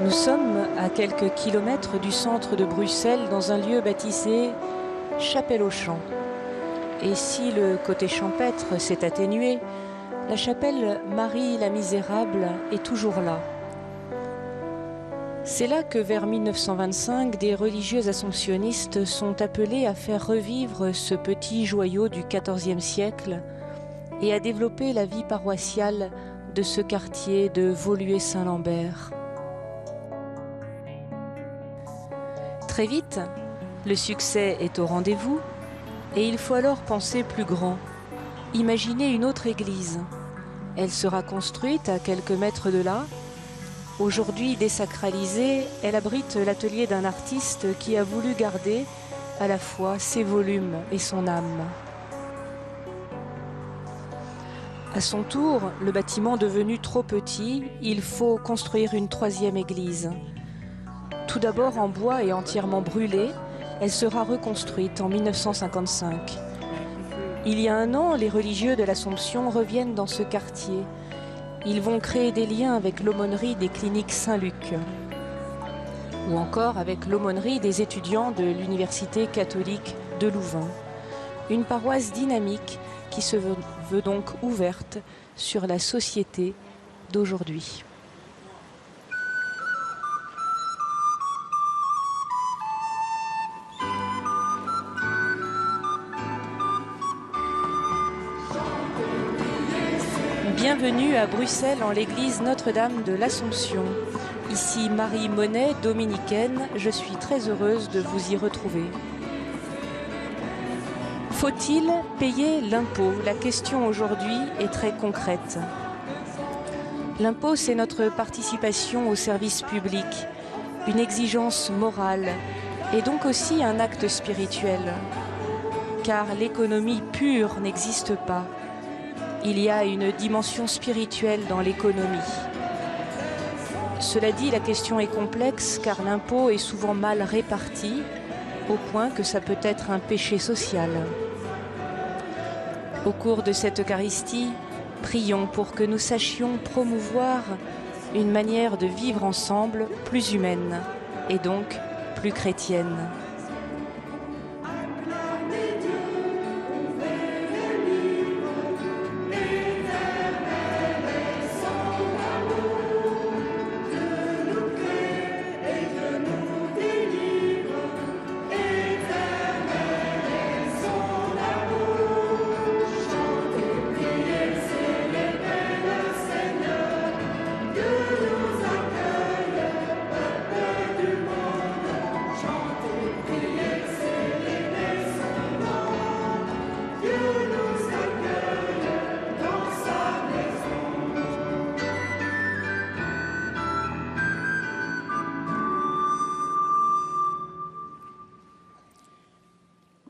Nous sommes à quelques kilomètres du centre de Bruxelles, dans un lieu baptisé Chapelle-aux-Champs. Et si le côté champêtre s'est atténué, la chapelle Marie la Misérable est toujours là. C'est là que vers 1925, des religieux assomptionnistes sont appelés à faire revivre ce petit joyau du XIVe siècle et à développer la vie paroissiale de ce quartier de Woluwe-Saint-Lambert. Très vite, le succès est au rendez-vous et il faut alors penser plus grand, imaginer une autre église. Elle sera construite à quelques mètres de là. Aujourd'hui désacralisée, elle abrite l'atelier d'un artiste qui a voulu garder à la fois ses volumes et son âme. À son tour, le bâtiment devenu trop petit, il faut construire une troisième église. Tout d'abord en bois et entièrement brûlée, elle sera reconstruite en 1955. Il y a un an, les religieux de l'Assomption reviennent dans ce quartier. Ils vont créer des liens avec l'aumônerie des cliniques Saint-Luc ou encore avec l'aumônerie des étudiants de l'Université catholique de Louvain. Une paroisse dynamique qui se veut donc ouverte sur la société d'aujourd'hui. Bienvenue à Bruxelles en l'église Notre-Dame de l'Assomption. Ici Marie Monet, dominicaine, je suis très heureuse de vous y retrouver. Faut-il payer l'impôt? La question aujourd'hui est très concrète. L'impôt, c'est notre participation au service public, une exigence morale et donc aussi un acte spirituel. Car l'économie pure n'existe pas. Il y a une dimension spirituelle dans l'économie. Cela dit, la question est complexe car l'impôt est souvent mal réparti, au point que ça peut être un péché social. Au cours de cette Eucharistie, prions pour que nous sachions promouvoir une manière de vivre ensemble plus humaine et donc plus chrétienne.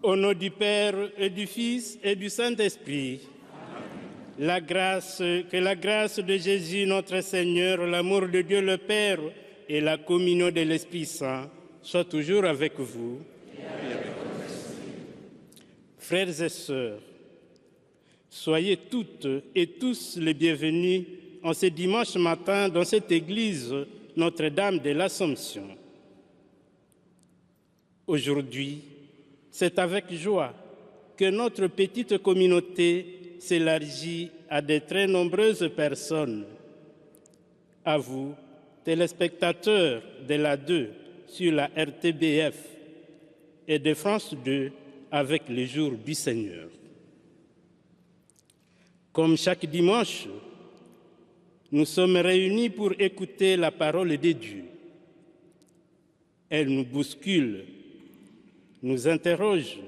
Au nom du Père et du Fils et du Saint-Esprit, que la grâce de Jésus notre Seigneur, l'amour de Dieu le Père et la communion de l'Esprit Saint soient toujours avec vous. Frères et sœurs, soyez toutes et tous les bienvenus en ce dimanche matin dans cette église Notre-Dame de l'Assomption. Aujourd'hui, c'est avec joie que notre petite communauté s'élargit à de très nombreuses personnes. À vous, téléspectateurs de la 2 sur la RTBF et de France 2 avec les jours du Seigneur. Comme chaque dimanche, nous sommes réunis pour écouter la parole de Dieu. Elle nous bouscule, nous interroge,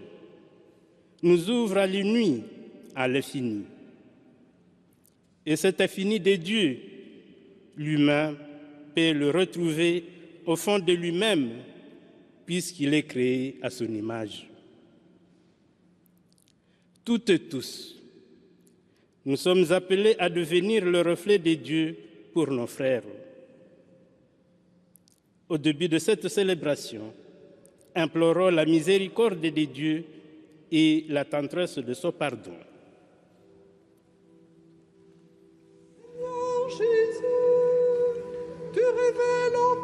nous ouvre à l'inouï, à l'infini. Et cet infini de Dieu, l'humain peut le retrouver au fond de lui-même, puisqu'il est créé à son image. Toutes et tous, nous sommes appelés à devenir le reflet de Dieu pour nos frères. Au début de cette célébration, implorons la miséricorde de Dieu et la tendresse de son pardon. Jésus, tu révèles en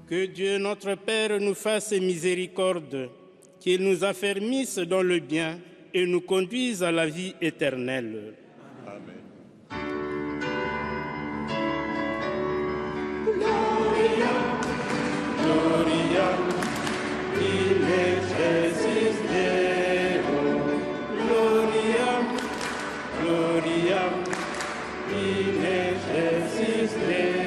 Que Dieu notre Père nous fasse miséricorde, qu'il nous affermisse dans le bien et nous conduise à la vie éternelle. Amen. Gloria, Gloria, in excelsis Deo. Gloria, Gloria, in excelsis Deo.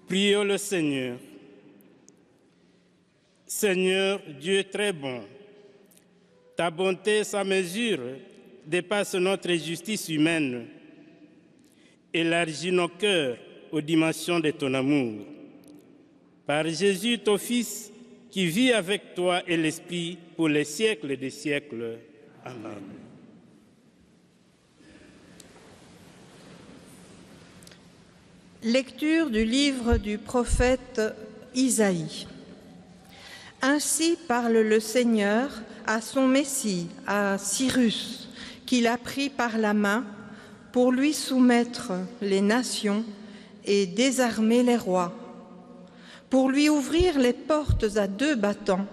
Prions le Seigneur. Seigneur, Dieu très bon, ta bonté sans mesure dépasse notre justice humaine. Élargis nos cœurs aux dimensions de ton amour. Par Jésus, ton Fils, qui vit avec toi et l'Esprit pour les siècles des siècles. Amen. Lecture du livre du prophète Isaïe. Ainsi parle le Seigneur à son Messie, à Cyrus, qu'il a pris par la main pour lui soumettre les nations et désarmer les rois, pour lui ouvrir les portes à deux battants,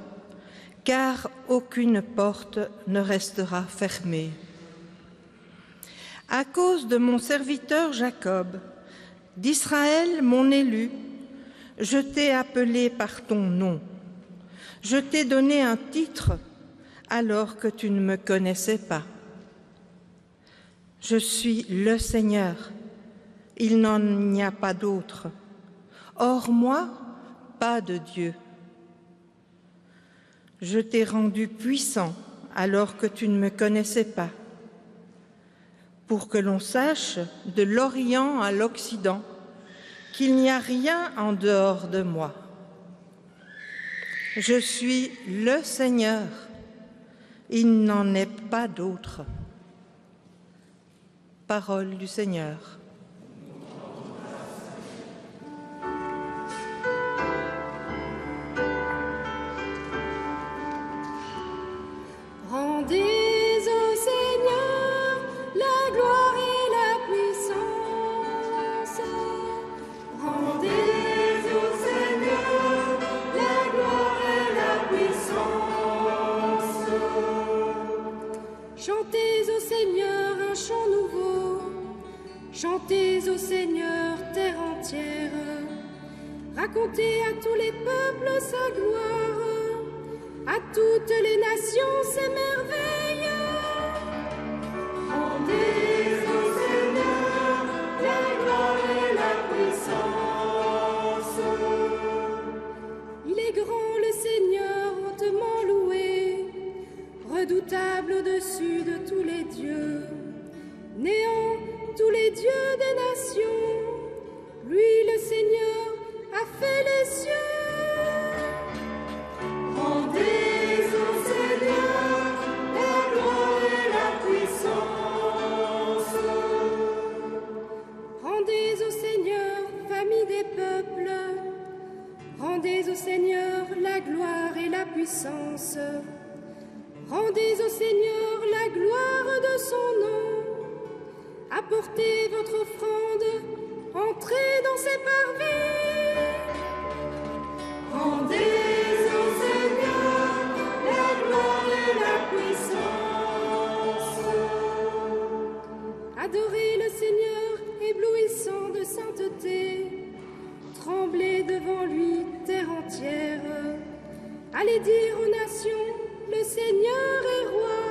car aucune porte ne restera fermée. À cause de mon serviteur Jacob, d'Israël, mon élu, je t'ai appelé par ton nom. Je t'ai donné un titre alors que tu ne me connaissais pas. Je suis le Seigneur, il n'en y a pas d'autre. Hors moi, pas de Dieu. Je t'ai rendu puissant alors que tu ne me connaissais pas, pour que l'on sache de l'Orient à l'Occident qu'il n'y a rien en dehors de moi. Je suis le Seigneur, il n'en est pas d'autre. Parole du Seigneur. Rendez au Seigneur la gloire. Rendez au Seigneur terre entière, racontez à tous les peuples sa gloire, à toutes les nations ses merveilles. Rendez au Seigneur la gloire et la puissance. Il est grand le Seigneur, hautement loué, redoutable au-dessus de tous les dieux, néant tous les dieux des nations. Lui, le Seigneur, a fait les cieux. Rendez au Seigneur la gloire et la puissance. Rendez au Seigneur, famille des peuples, rendez au Seigneur la gloire et la puissance. Rendez au Seigneur la gloire de son nom. Apportez votre offrande, entrez dans ses parvis. Rendez au Seigneur la gloire et la puissance. Adorez le Seigneur, éblouissant de sainteté. Tremblez devant lui, terre entière. Allez dire aux nations, le Seigneur est roi.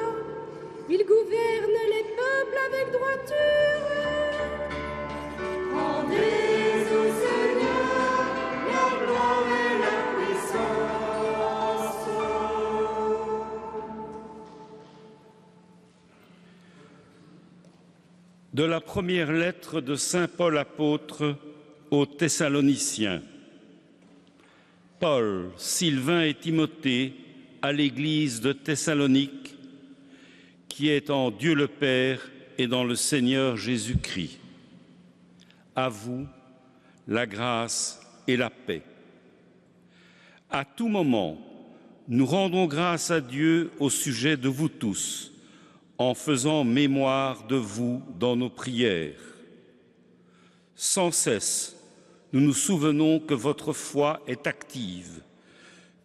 Il gouverne les peuples avec droiture. Rendez au Seigneur la gloire et la puissance. De la première lettre de saint Paul apôtre aux Thessaloniciens. Paul, Sylvain et Timothée à l'église de Thessalonique, qui est en Dieu le Père et dans le Seigneur Jésus-Christ. À vous, la grâce et la paix. À tout moment, nous rendons grâce à Dieu au sujet de vous tous, en faisant mémoire de vous dans nos prières. Sans cesse, nous nous souvenons que votre foi est active,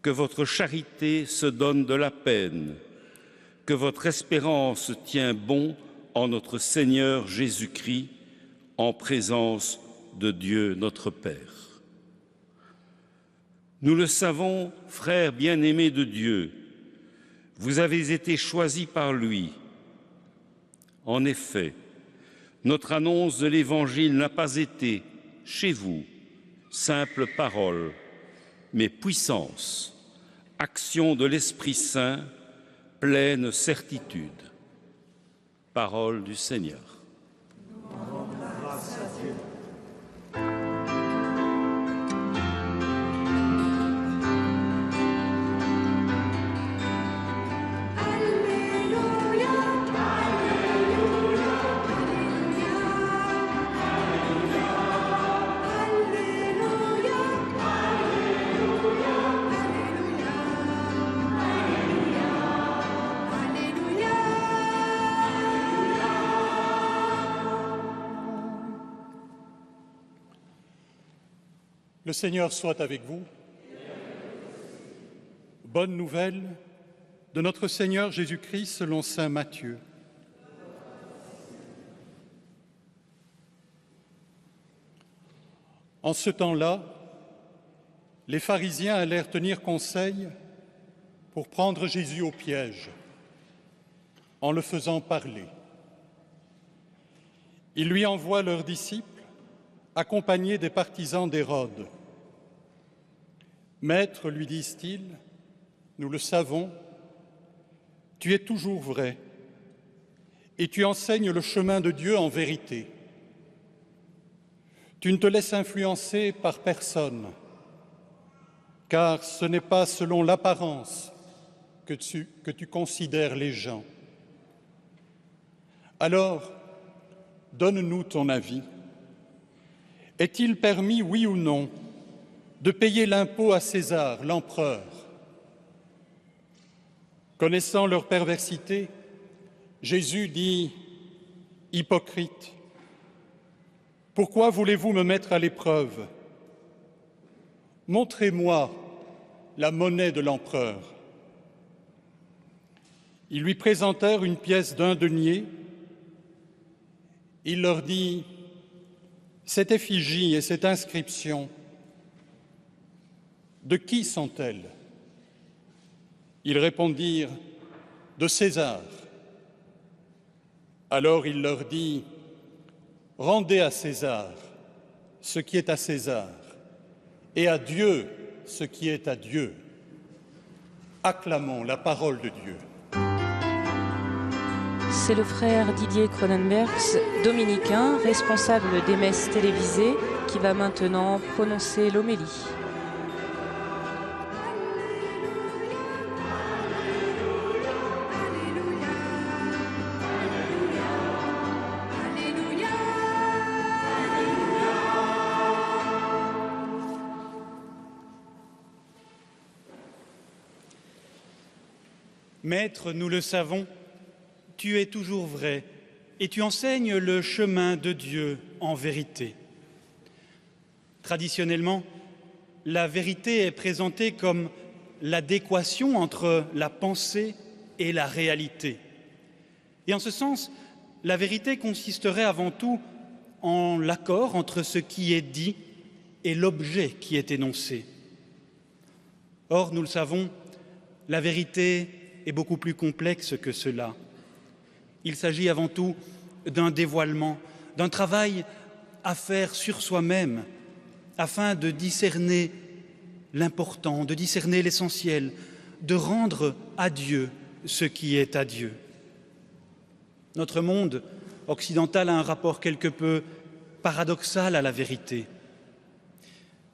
que votre charité se donne de la peine, que votre espérance tient bon en notre Seigneur Jésus-Christ, en présence de Dieu notre Père. Nous le savons, frères bien-aimés de Dieu, vous avez été choisis par lui. En effet, notre annonce de l'Évangile n'a pas été, chez vous, simple parole, mais puissance, action de l'Esprit Saint, pleine certitude. Parole du Seigneur. Le Seigneur soit avec vous. Bonne nouvelle de notre Seigneur Jésus-Christ selon saint Matthieu. En ce temps-là, les pharisiens allèrent tenir conseil pour prendre Jésus au piège, en le faisant parler. Ils lui envoient leurs disciples, accompagnés des partisans d'Hérode. « Maître, lui disent-ils, nous le savons, tu es toujours vrai et tu enseignes le chemin de Dieu en vérité. Tu ne te laisses influencer par personne, car ce n'est pas selon l'apparence que tu considères les gens. Alors, donne-nous ton avis. Est-il permis, oui ou non, de payer l'impôt à César, l'empereur? Connaissant leur perversité, Jésus dit « Hypocrite, pourquoi voulez-vous me mettre à l'épreuve? Montrez-moi la monnaie de l'empereur. » Ils lui présentèrent une pièce d'1 denier. Il leur dit Cette effigie et cette inscription, de qui sont-elles? Ils répondirent, de César. Alors il leur dit, rendez à César ce qui est à César, et à Dieu ce qui est à Dieu. Acclamons la parole de Dieu. C'est le frère Didier Cronenbergs, dominicain, responsable des messes télévisées, qui va maintenant prononcer l'homélie. Maître, nous le savons, tu es toujours vrai et tu enseignes le chemin de Dieu en vérité. Traditionnellement, la vérité est présentée comme l'adéquation entre la pensée et la réalité. Et en ce sens, la vérité consisterait avant tout en l'accord entre ce qui est dit et l'objet qui est énoncé. Or, nous le savons, la vérité est beaucoup plus complexe que cela. Il s'agit avant tout d'un dévoilement, d'un travail à faire sur soi-même afin de discerner l'important, de discerner l'essentiel, de rendre à Dieu ce qui est à Dieu. Notre monde occidental a un rapport quelque peu paradoxal à la vérité.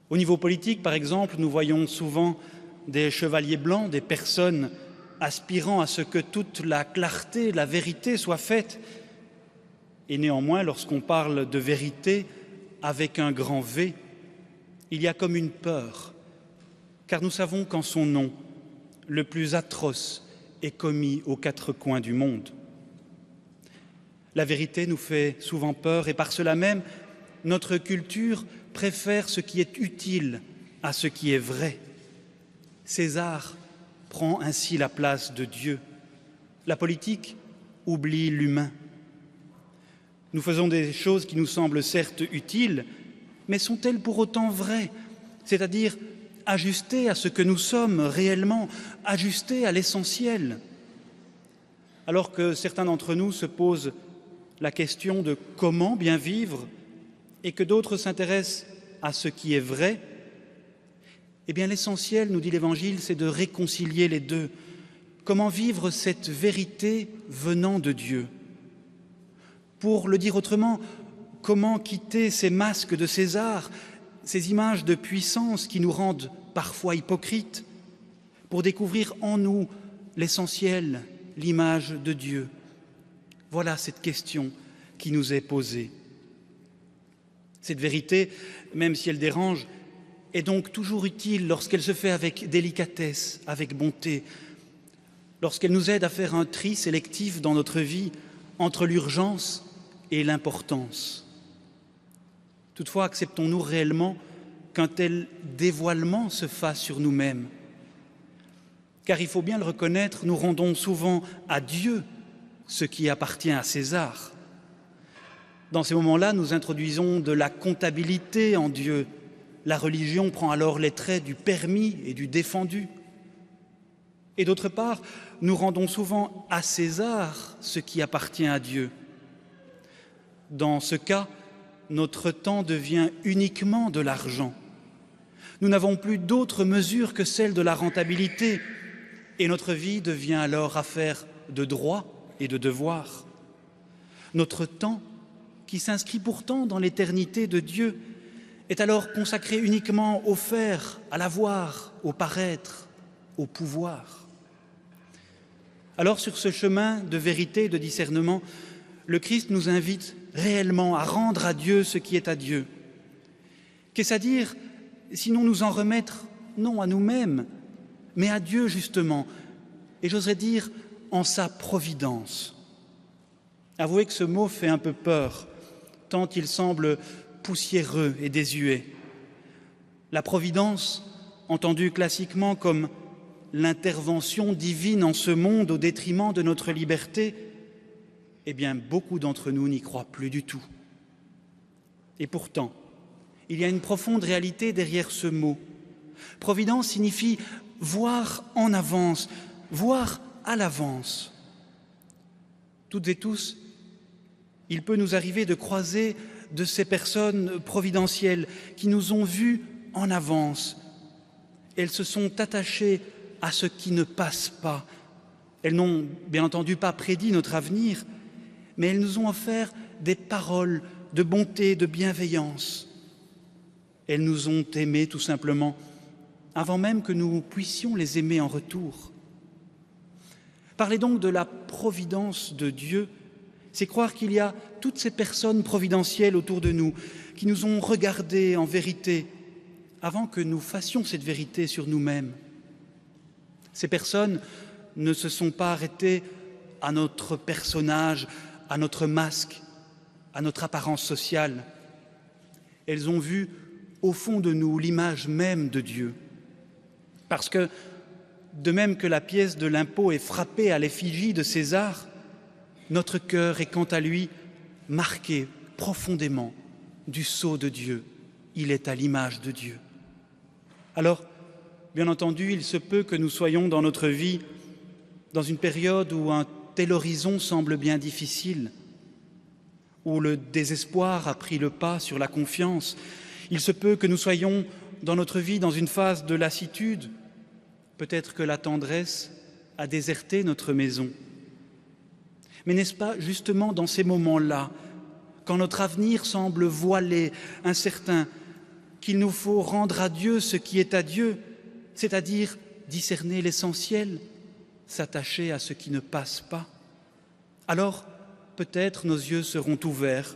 Au niveau politique, par exemple, nous voyons souvent des chevaliers blancs, des personnes aspirant à ce que toute la clarté, la vérité soit faite. Et néanmoins, lorsqu'on parle de vérité avec un grand V, il y a comme une peur, car nous savons qu'en son nom, le plus atroce est commis aux quatre coins du monde. La vérité nous fait souvent peur et par cela même, notre culture préfère ce qui est utile à ce qui est vrai. César prend ainsi la place de Dieu. La politique oublie l'humain. Nous faisons des choses qui nous semblent certes utiles, mais sont-elles pour autant vraies? C'est-à-dire ajustées à ce que nous sommes réellement, ajustées à l'essentiel. Alors que certains d'entre nous se posent la question de comment bien vivre et que d'autres s'intéressent à ce qui est vrai, eh bien, l'essentiel, nous dit l'Évangile, c'est de réconcilier les deux. Comment vivre cette vérité venant de Dieu? Pour le dire autrement, comment quitter ces masques de César, ces images de puissance qui nous rendent parfois hypocrites, pour découvrir en nous l'essentiel, l'image de Dieu? Voilà cette question qui nous est posée. Cette vérité, même si elle dérange, est donc toujours utile lorsqu'elle se fait avec délicatesse, avec bonté, lorsqu'elle nous aide à faire un tri sélectif dans notre vie entre l'urgence et l'importance. Toutefois, acceptons-nous réellement qu'un tel dévoilement se fasse sur nous-mêmes? Car il faut bien le reconnaître, nous rendons souvent à Dieu ce qui appartient à César. Dans ces moments-là, nous introduisons de la comptabilité en Dieu. La religion prend alors les traits du permis et du défendu. Et d'autre part, nous rendons souvent à César ce qui appartient à Dieu. Dans ce cas, notre temps devient uniquement de l'argent. Nous n'avons plus d'autre mesure que celle de la rentabilité, et notre vie devient alors affaire de droit et de devoir. Notre temps, qui s'inscrit pourtant dans l'éternité de Dieu, est alors consacré uniquement au faire, à l'avoir, au paraître, au pouvoir. Alors, sur ce chemin de vérité et de discernement, le Christ nous invite réellement à rendre à Dieu ce qui est à Dieu. Qu'est-ce à dire, sinon nous en remettre, non à nous-mêmes, mais à Dieu justement, et j'oserais dire en sa providence. Avouez que ce mot fait un peu peur, tant il semble poussiéreux et désuet. La providence, entendue classiquement comme l'intervention divine en ce monde au détriment de notre liberté, eh bien, beaucoup d'entre nous n'y croient plus du tout. Et pourtant, il y a une profonde réalité derrière ce mot. Providence signifie voir en avance, voir à l'avance. Toutes et tous, il peut nous arriver de croiser de ces personnes providentielles qui nous ont vus en avance. Elles se sont attachées à ce qui ne passe pas. Elles n'ont bien entendu pas prédit notre avenir, mais elles nous ont offert des paroles de bonté, de bienveillance. Elles nous ont aimés tout simplement, avant même que nous puissions les aimer en retour. Parler donc de la providence de Dieu, c'est croire qu'il y a toutes ces personnes providentielles autour de nous qui nous ont regardés en vérité avant que nous fassions cette vérité sur nous-mêmes. Ces personnes ne se sont pas arrêtées à notre personnage, à notre masque, à notre apparence sociale. Elles ont vu au fond de nous l'image même de Dieu. Parce que, de même que la pièce de l'impôt est frappée à l'effigie de César, notre cœur est quant à lui marqué profondément du sceau de Dieu. Il est à l'image de Dieu. Alors, bien entendu, il se peut que nous soyons dans notre vie dans une période où un tel horizon semble bien difficile, où le désespoir a pris le pas sur la confiance. Il se peut que nous soyons dans notre vie dans une phase de lassitude. Peut-être que la tendresse a déserté notre maison. Mais n'est-ce pas justement dans ces moments-là, quand notre avenir semble voilé, incertain, qu'il nous faut rendre à Dieu ce qui est à Dieu, c'est-à-dire discerner l'essentiel, s'attacher à ce qui ne passe pas? Alors, peut-être nos yeux seront ouverts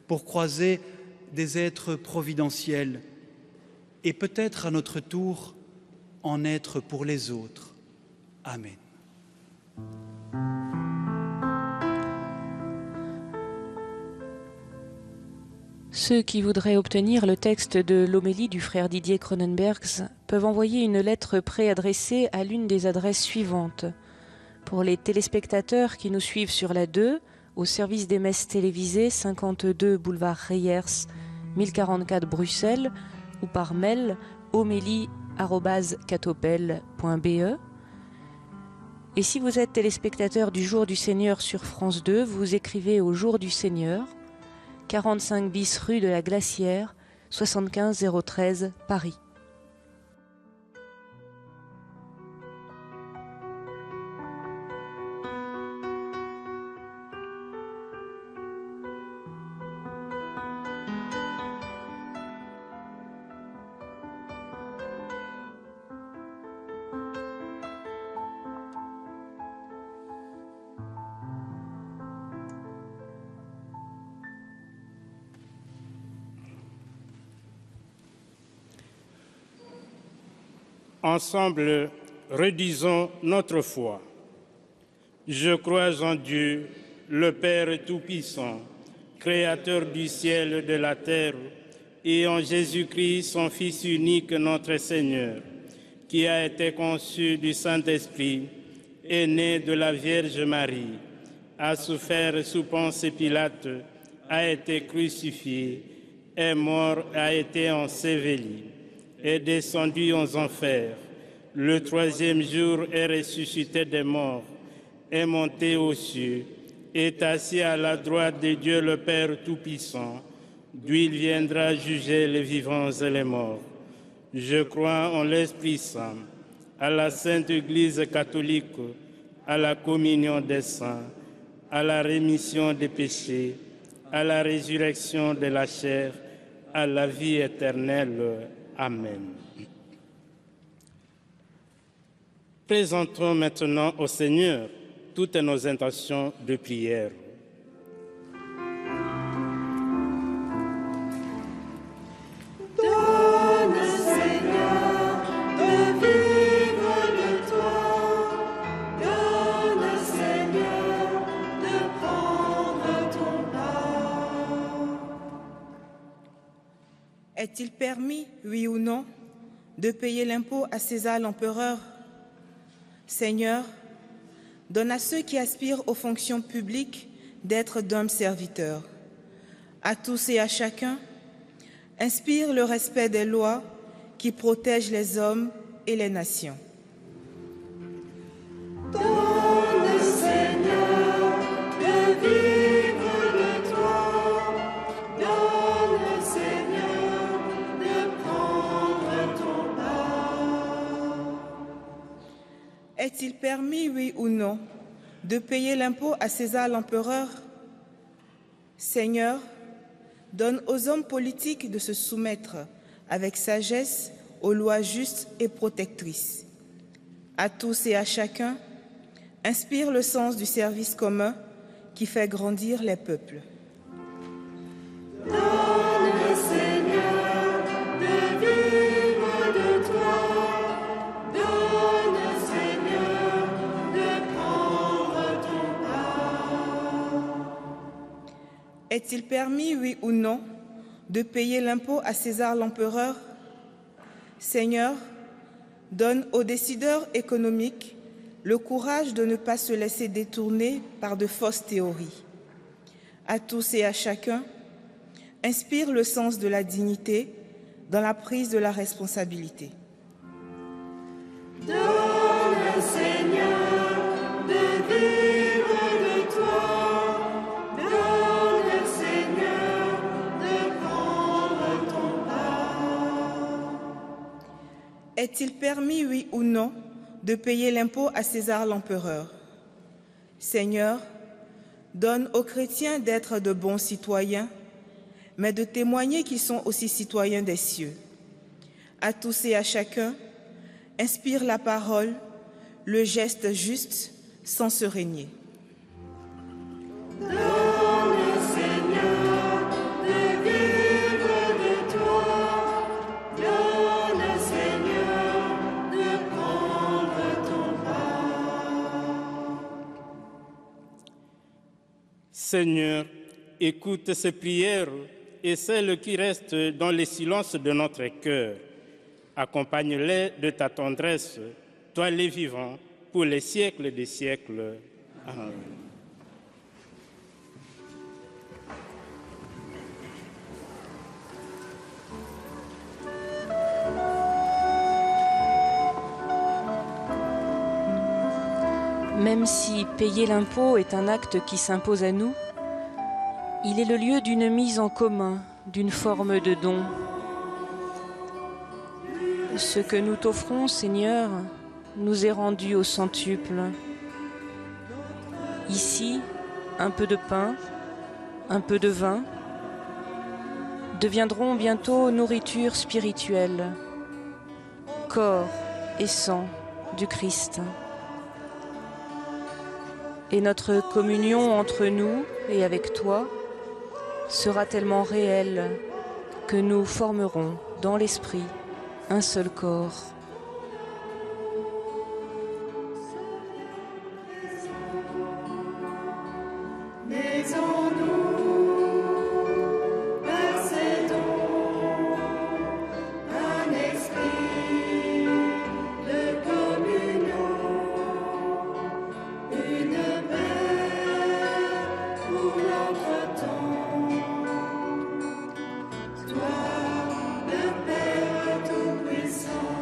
pour croiser des êtres providentiels et peut-être à notre tour en être pour les autres. Amen. Ceux qui voudraient obtenir le texte de l'homélie du frère Didier Cronenbergs peuvent envoyer une lettre préadressée à l'une des adresses suivantes. Pour les téléspectateurs qui nous suivent sur la 2, au service des messes télévisées, 52 boulevard Reyers, 1044 Bruxelles, ou par mail homélie@catopel.be. Et si vous êtes téléspectateur du Jour du Seigneur sur France 2, vous écrivez au Jour du Seigneur, 45 bis rue de la Glacière, 75 013 Paris. Ensemble, redisons notre foi. Je crois en Dieu, le Père Tout-Puissant, Créateur du ciel et de la terre, et en Jésus-Christ, son Fils unique, notre Seigneur, qui a été conçu du Saint-Esprit, est né de la Vierge Marie, a souffert sous Ponce Pilate, a été crucifié, est mort, a été enseveli, est descendu aux enfers. Le troisième jour est ressuscité des morts, est monté aux cieux, est assis à la droite de Dieu le Père Tout-Puissant, d'où il viendra juger les vivants et les morts. Je crois en l'Esprit Saint, à la Sainte Église catholique, à la communion des saints, à la rémission des péchés, à la résurrection de la chair, à la vie éternelle. Amen. Présentons maintenant au Seigneur toutes nos intentions de prière. Donne, Seigneur, de vivre de toi. Donne, Seigneur, de prendre ton pas. Est-il permis, oui ou non, de payer l'impôt à César l'empereur? Seigneur, donne à ceux qui aspirent aux fonctions publiques d'être d'hommes serviteurs, à tous et à chacun, inspire le respect des lois qui protègent les hommes et les nations. Donne, Seigneur, de vivre de toi. Donne, Seigneur, de prendre ton part. Est-il permis, oui ou non, de payer l'impôt à César l'empereur? Seigneur, donne aux hommes politiques de se soumettre avec sagesse aux lois justes et protectrices. À tous et à chacun, inspire le sens du service commun qui fait grandir les peuples. Donne, Seigneur, de vivre de toi. Donne, Seigneur, de prendre ton part. Est-il permis, oui ou non, de payer l'impôt à César l'empereur? Seigneur, donne aux décideurs économiques le courage de ne pas se laisser détourner par de fausses théories. À tous et à chacun, inspire le sens de la dignité dans la prise de la responsabilité. Donne, Seigneur, de vivre de toi. Donne, Seigneur, de prendre ton part. Est-il permis, oui ou non, de payer l'impôt à César l'empereur? Seigneur, donne aux chrétiens d'être de bons citoyens, mais de témoigner qu'ils sont aussi citoyens des cieux. À tous et à chacun, inspire la parole, le geste juste, sans se régner. Donne, Seigneur, de vivre de toi. Donne, Seigneur, de prendre ton part. Seigneur, écoute ces prières et celles qui restent dans les silences de notre cœur. Accompagne-les de ta tendresse, toi les vivants, pour les siècles des siècles. Amen. Même si payer l'impôt est un acte qui s'impose à nous, il est le lieu d'une mise en commun, d'une forme de don. Ce que nous t'offrons, Seigneur, nous est rendu au centuple. Ici, un peu de pain, un peu de vin, deviendront bientôt nourriture spirituelle, corps et sang du Christ. Et notre communion entre nous et avec toi sera tellement réelle que nous formerons dans l'esprit un seul corps. Mais en nous, par ces dons, un esprit de communion, une paix pour notre temps. Toi, le Père Tout-Puissant,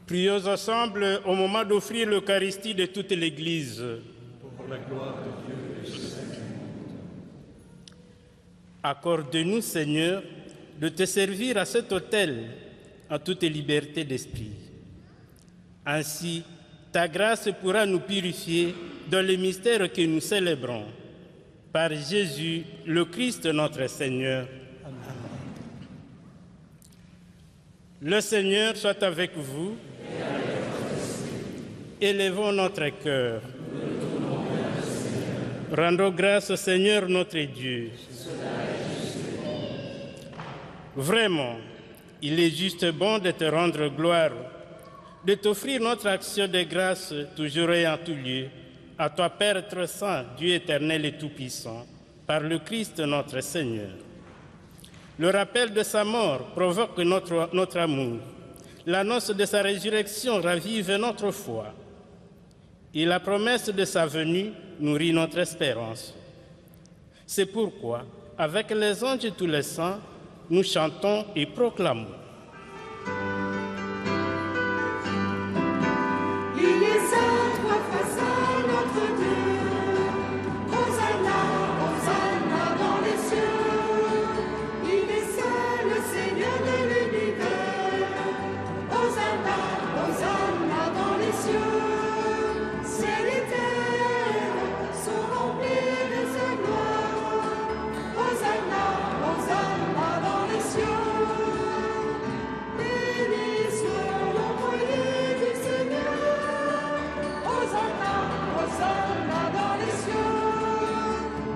Prions ensemble au moment d'offrir l'Eucharistie de toute l'Église. Pour la gloire de Dieu et de sa vie. Accorde-nous, Seigneur, de te servir à cet autel en toute liberté d'esprit. Ainsi, ta grâce pourra nous purifier dans les mystères que nous célébrons. Par Jésus, le Christ notre Seigneur. Amen. Le Seigneur soit avec vous. Élevons notre cœur. Rendons grâce au Seigneur notre Dieu. Vraiment, il est juste bon de te rendre gloire, de t'offrir notre action de grâce toujours et en tout lieu, à toi, Père très saint, Dieu éternel et tout-puissant, par le Christ notre Seigneur. Le rappel de sa mort provoque notre amour. L'annonce de sa résurrection ravive notre foi. Et la promesse de sa venue nourrit notre espérance. C'est pourquoi, avec les anges et tous les saints, nous chantons et proclamons. Il est saint, trois fois saint, notre Dieu. Hosanna, Hosanna dans les cieux. Il est saint, le Seigneur de l'univers. Hosanna, Hosanna dans les cieux. Ciel et terre sont remplis de sa gloire. Hosanna, Hosanna dans les cieux. Béni soit l'envoyé du Seigneur. Hosanna, Hosanna dans les cieux.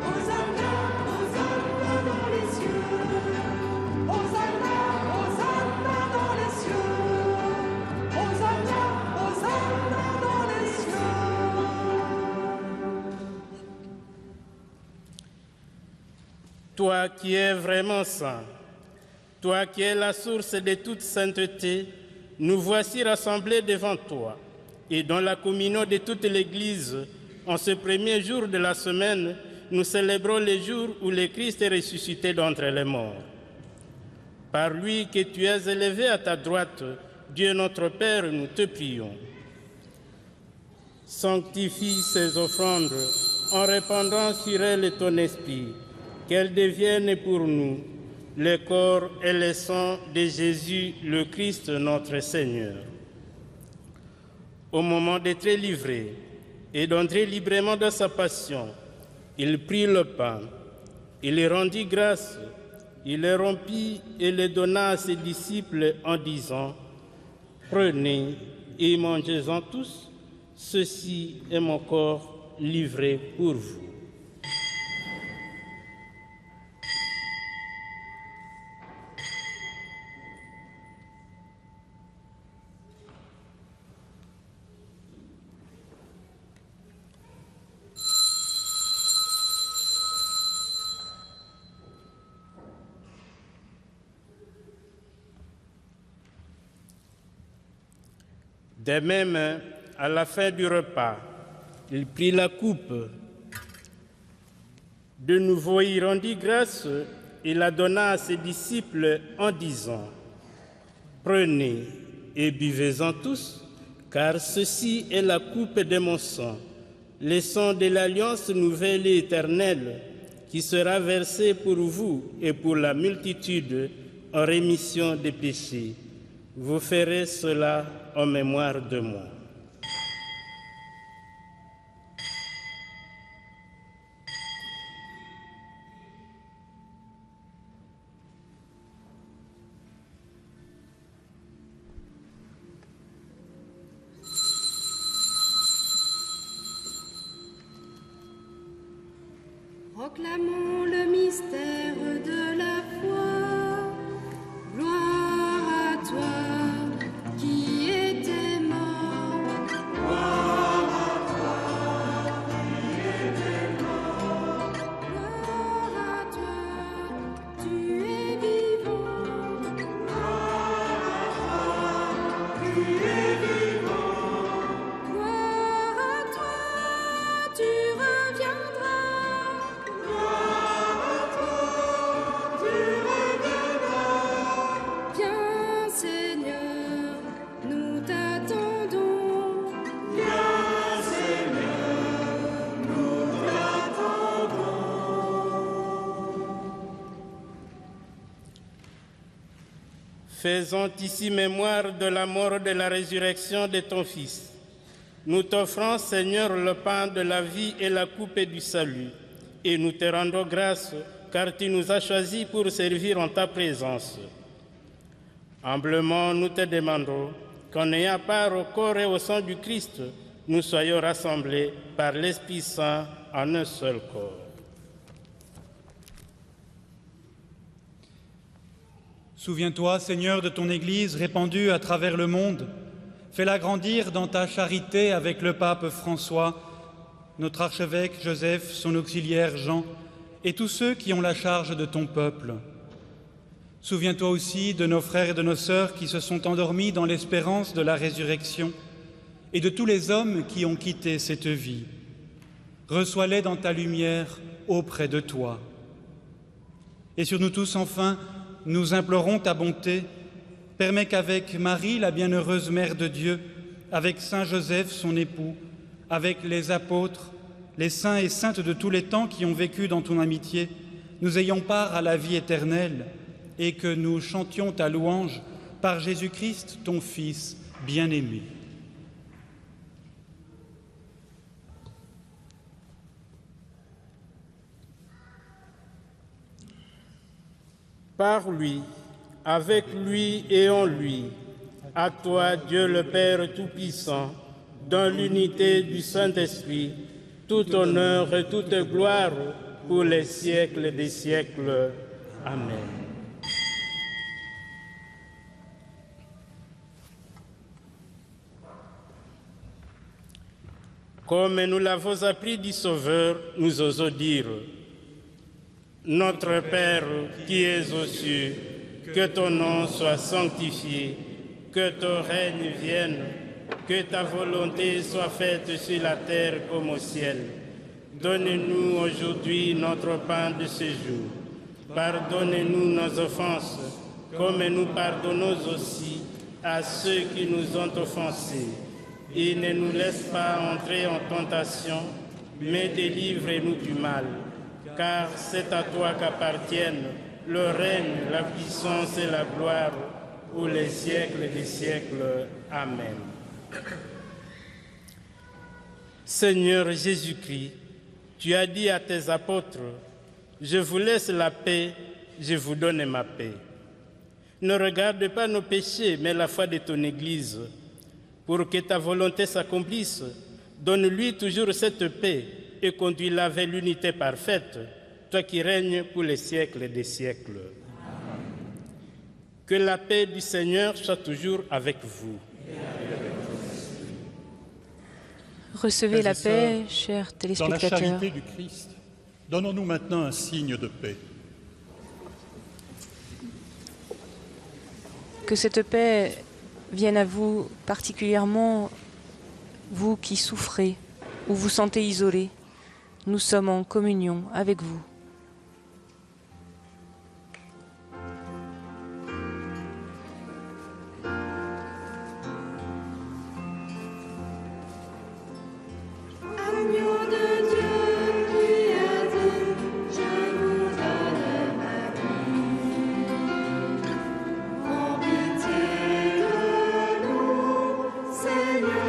Hosanna, Hosanna dans les cieux. Hosanna, Hosanna dans les cieux. Hosanna, Hosanna dans les cieux. Toi qui es vraiment saint, toi qui es la source de toute sainteté, nous voici rassemblés devant toi. Et dans la communion de toute l'Église, en ce premier jour de la semaine, nous célébrons le jour où le Christ est ressuscité d'entre les morts. Par lui que tu es élevé à ta droite, Dieu notre Père, nous te prions. Sanctifie ces offrandes en répandant sur elles ton esprit, qu'elles deviennent pour nous le corps et le sang de Jésus, le Christ notre Seigneur. Au moment d'être livré et d'entrer librement dans sa passion, il prit le pain, il lui rendit grâce, il le rompit et le donna à ses disciples en disant : « Prenez et mangez-en tous, ceci est mon corps livré pour vous. » De même, à la fin du repas, il prit la coupe. De nouveau, il rendit grâce et la donna à ses disciples en disant : « Prenez et buvez-en tous, car ceci est la coupe de mon sang, le sang de l'alliance nouvelle et éternelle, qui sera versé pour vous et pour la multitude en rémission des péchés. Vous ferez cela en mémoire de moi. » Proclamons le mystère de la foi. Gloire à toi qui étais mort. Gloire à toi qui étais mort. Gloire à toi, tu es vivant. Gloire à toi, tu es vivant. Gloire à toi, tu reviendras. Gloire à toi, tu Faisons ici mémoire de la mort et de la résurrection de ton Fils. Nous t'offrons, Seigneur, le pain de la vie et la coupe du salut, et nous te rendons grâce, car tu nous as choisis pour servir en ta présence. Humblement, nous te demandons qu'en ayant part au corps et au sang du Christ, nous soyons rassemblés par l'Esprit Saint en un seul corps. Souviens-toi, Seigneur, de ton Église répandue à travers le monde. Fais-la grandir dans ta charité avec le pape François, notre archevêque Joseph, son auxiliaire Jean, et tous ceux qui ont la charge de ton peuple. Souviens-toi aussi de nos frères et de nos sœurs qui se sont endormis dans l'espérance de la résurrection et de tous les hommes qui ont quitté cette vie. Reçois-les dans ta lumière auprès de toi. Et sur nous tous, enfin, nous implorons ta bonté. Permets qu'avec Marie, la bienheureuse Mère de Dieu, avec Saint Joseph, son époux, avec les apôtres, les saints et saintes de tous les temps qui ont vécu dans ton amitié, nous ayons part à la vie éternelle et que nous chantions ta louange par Jésus-Christ, ton Fils bien-aimé. Par lui, avec lui et en lui, à toi, Dieu le Père Tout-Puissant, dans l'unité du Saint-Esprit, tout honneur et toute gloire pour les siècles des siècles. Amen. Comme nous l'avons appris du Sauveur, nous osons dire: Notre Père qui es aux cieux, que ton nom soit sanctifié, que ton règne vienne, que ta volonté soit faite sur la terre comme au ciel. Donne-nous aujourd'hui notre pain de ce jour. Pardonne-nous nos offenses, comme nous pardonnons aussi à ceux qui nous ont offensés. Et ne nous laisse pas entrer en tentation, mais délivre-nous du mal. Car c'est à toi qu'appartiennent le règne, la puissance et la gloire pour les siècles des siècles. Amen. Seigneur Jésus-Christ, tu as dit à tes apôtres: je vous laisse la paix, je vous donne ma paix. Ne regarde pas nos péchés, mais la foi de ton Église. Pour que ta volonté s'accomplisse, donne-lui toujours cette paix et conduis-la vers l'unité parfaite, toi qui règnes pour les siècles des siècles. Amen. Que la paix du Seigneur soit toujours avec vous. Recevez la paix, chers téléspectateurs. Dans la charité du Christ, donnons-nous maintenant un signe de paix. Que cette paix vienne à vous, particulièrement vous qui souffrez ou vous sentez isolés. Nous sommes en communion avec vous. Seigneur,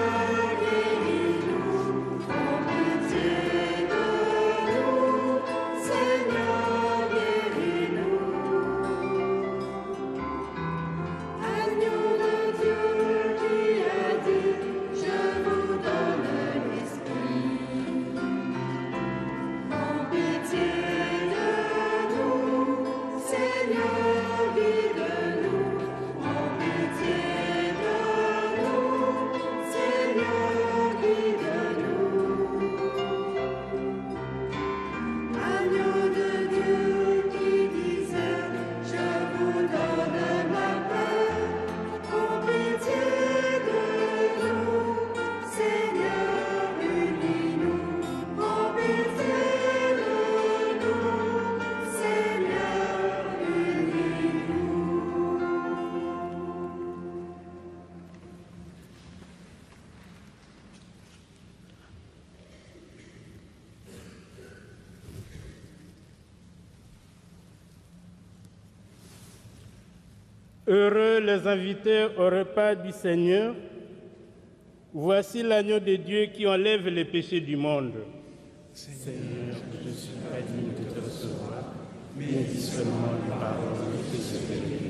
Heureux les invités au repas du Seigneur. Voici l'agneau de Dieu qui enlève les péchés du monde. Seigneur, je ne suis pas digne de te recevoir, mais dis seulement une parole que je vais guérir.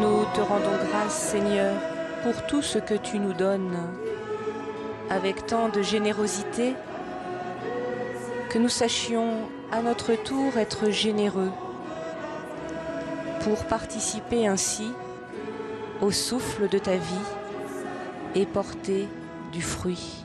Nous te rendons grâce, Seigneur, pour tout ce que tu nous donnes, avec tant de générosité, que nous sachions à notre tour être généreux, pour participer ainsi au souffle de ta vie et porter du fruit.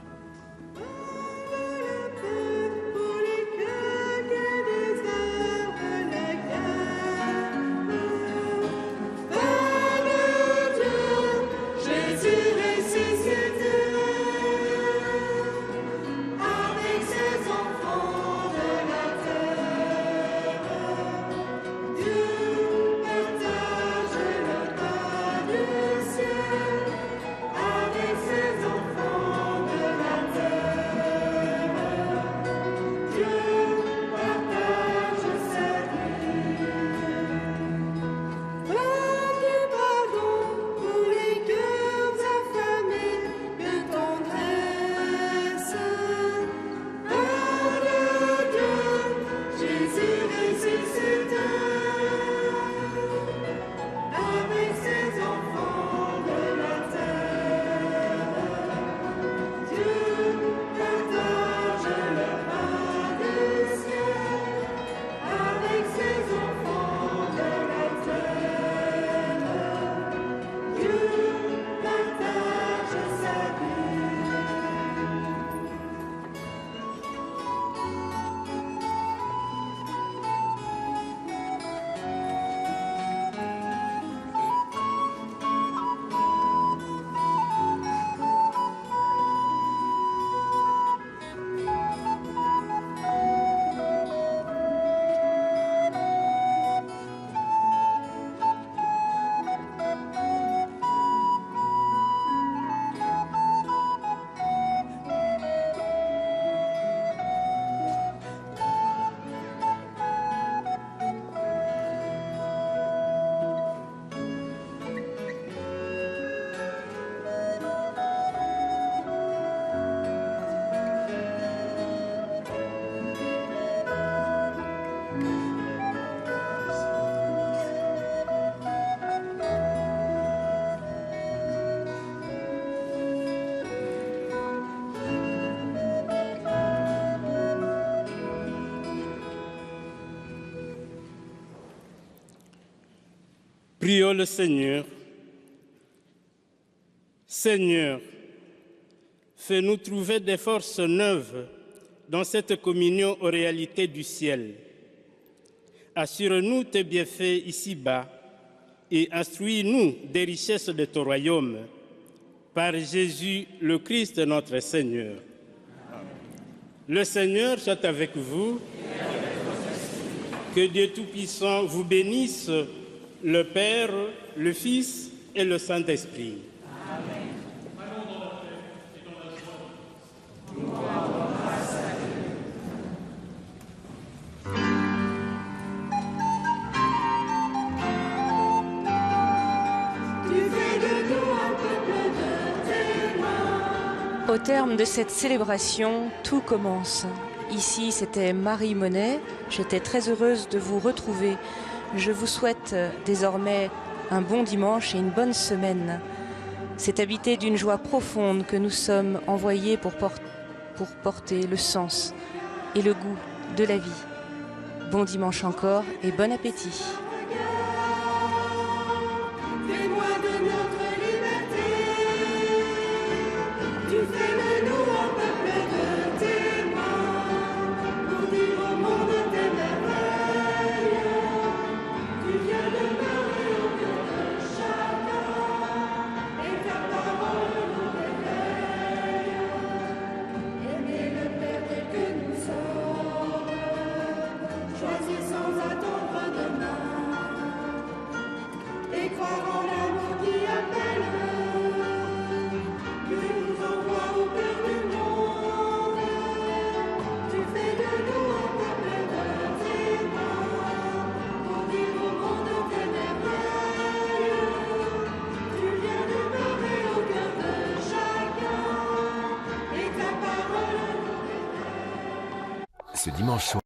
Prions le Seigneur. Seigneur, fais-nous trouver des forces neuves dans cette communion aux réalités du ciel. Assure-nous tes bienfaits ici-bas et instruis-nous des richesses de ton royaume. Par Jésus, le Christ, notre Seigneur. Amen. Le Seigneur soit avec vous. Que Dieu Tout-Puissant vous bénisse, le Père, le Fils et le Saint-Esprit. Amen. Ô terme de cette célébration, tout commence. Ici, c'était Marie Monet. J'étais très heureuse de vous retrouver. Je vous souhaite désormais un bon dimanche et une bonne semaine. C'est habité d'une joie profonde que nous sommes envoyés pour porter le sens et le goût de la vie. Bon dimanche encore et bon appétit. Ce dimanche soir,